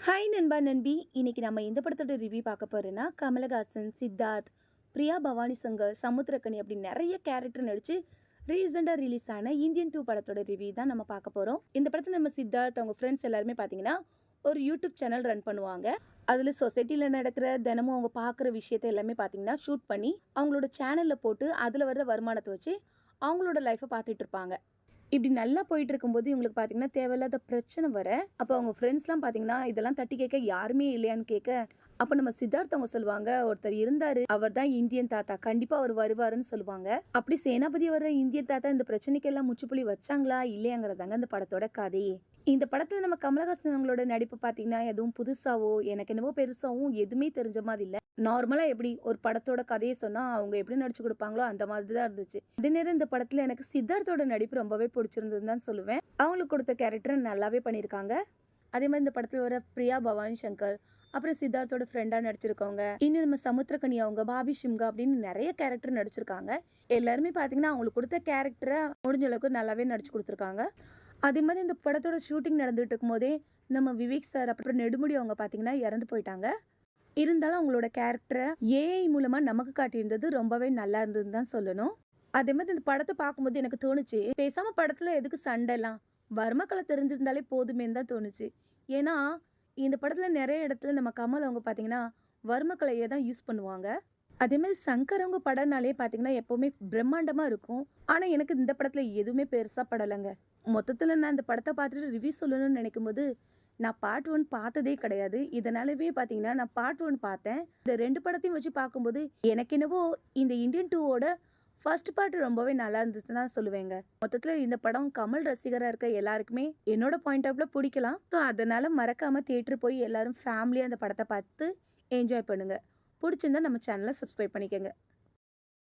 Hi நண்பா நண்பி, இன்னைக்கு நம்ம எந்த படத்தோட ரிவ்யூ பார்க்க போறோம்னா கமலஹாசன், சித்தார்த், பிரியா பவானி சங்கர், சமுத்திரக்கனி அப்படி நிறைய கேரக்டர் நடிச்சு ரீசெண்டாக ரிலீஸ் ஆன இந்தியன் 2 படத்தோட ரிவ்யூ தான் நம்ம பார்க்க போகிறோம். இந்த படத்தில் நம்ம சித்தார்த் அவங்க ஃப்ரெண்ட்ஸ் எல்லாருமே பார்த்தீங்கன்னா ஒரு யூடியூப் சேனல் ரன் பண்ணுவாங்க. அதில் சொசைட்டியில் நடக்கிற தினமும் அவங்க பார்க்குற விஷயத்த எல்லாமே பார்த்தீங்கன்னா ஷூட் பண்ணி அவங்களோட சேனலில் போட்டு அதில் வர்ற வருமானத்தை வச்சு அவங்களோட லைஃப்பை பார்த்துட்டு இருப்பாங்க. இப்படி நல்லா போயிட்டு இருக்கும்போது இவங்களுக்கு பார்த்தீங்கன்னா தேவையில்லாத பிரச்சனை வர, அப்போ அவங்க ஃப்ரெண்ட்ஸ்லாம் பார்த்தீங்கன்னா இதெல்லாம் தட்டி கேட்க யாருமே இல்லையான்னு கேட்க, அப்போ நம்ம சித்தார்த் அவங்க சொல்லுவாங்க, ஒருத்தர் இருந்தாரு, அவர் தான் இந்தியன் தாத்தா, கண்டிப்பா அவர் வருவாருன்னு சொல்லுவாங்க. அப்படி சேனாபதி வர்ற இந்தியன் தாத்தா இந்த பிரச்சனைக்கெல்லாம் முற்றுப்புள்ளி வச்சாங்களா இல்லையாங்கிறதாங்க இந்த படத்தோட கதையே. இந்த படத்துல நம்ம கமலஹாசன் அவங்களோட நடிப்பு பார்த்தீங்கன்னா எதுவும் புதுசாவோ எனக்கு என்னவோ பெருசாவும் எதுவுமே தெரிஞ்ச மாதிரி இல்லை. நார்மலா எப்படி ஒரு படத்தோட கதையை சொன்னா அவங்க எப்படி நடிச்சு கொடுப்பாங்களோ அந்த மாதிரி தான் இருந்துச்சு. அதே நேரம் இந்த படத்துல எனக்கு சித்தார்த்தோட நடிப்பு ரொம்பவே பிடிச்சிருந்ததுன்னு தான் சொல்லுவேன். அவங்களுக்கு கொடுத்த கேரக்டர் நல்லாவே பண்ணியிருக்காங்க. அதே மாதிரி இந்த படத்துல வர பிரியா பவானி சங்கர், அப்புறம் சித்தார்த்தோட ஃப்ரெண்டா நடிச்சிருக்கவங்க, இன்னும் நம்ம சமுத்திரக்கனி அவங்க, பாபி சிம்கா அப்படின்னு நிறைய கேரக்டர் நடிச்சிருக்காங்க. எல்லாருமே பாத்தீங்கன்னா அவங்களுக்கு கொடுத்த கேரக்டரை முடிஞ்ச அளவுக்கு நல்லாவே நடிச்சு கொடுத்துருக்காங்க. அதே மாதிரி இந்த படத்தோட ஷூட்டிங் நடந்துட்டு இருக்கும் போதே நம்ம விவேக் சார் அப்புறம் நெடுமுடி அவங்க பாத்தீங்கன்னா இறந்து போயிட்டாங்க. இருந்தாலும் அவங்களோட கேரக்டரை ஏஐ மூலமா நமக்கு காட்டியிருந்தது ரொம்பவே நல்லா இருந்ததுன்னு தான் சொல்லணும். அதே மாதிரி இந்த படத்தை பார்க்கும்போது எனக்கு தோணுச்சு, பேசாம படத்துல எதுக்கு சண்டைலாம், வர்மக்கலை தெரிஞ்சிருந்தாலே போதுமேன்னு தான் தோணுச்சு. ஏன்னா இந்த படத்துல நிறைய இடத்துல நம்ம கமல் அவங்க பாத்தீங்கன்னா வர்மக்கலையை தான் யூஸ் பண்ணுவாங்க. அதே மாதிரி சங்கர் அவங்க படம்னாலே பாத்தீங்கன்னா எப்பவுமே பிரம்மாண்டமா இருக்கும். ஆனா எனக்கு இந்த படத்துல எதுவுமே பெருசா படலைங்க. மொத்தத்துல நான் இந்த படத்தை பார்த்துட்டு ரிவ்யூ சொல்லணும்னு நினைக்கும் போது நான் பார்ட் 1 பார்த்ததே கிடையாது. இதனாலவே பார்த்தீங்கன்னா நான் பார்ட் 1 பார்த்தேன். இந்த 2 படத்தையும் வச்சு பார்க்கும்போது எனக்கு என்னவோ இந்த இந்தியன் 2வோட ஃபர்ஸ்ட் பார்ட் ரொம்பவே நல்லா இருந்துச்சுன்னு தான் சொல்லுவேங்க. மொத்தத்துல இந்த படம் கமல் ரசிகரா இருக்க எல்லாருக்குமே என்னோட பாயிண்ட் ஆஃப்ல பிடிக்கலாம். ஸோ அதனால மறக்காம தியேட்டர் போய் எல்லாரும் ஃபேமிலியா அந்த படத்தை பார்த்து என்ஜாய் பண்ணுங்க. பிடிச்சிருந்தா நம்ம சேனலை சப்ஸ்கிரைப் பண்ணிக்கோங்க.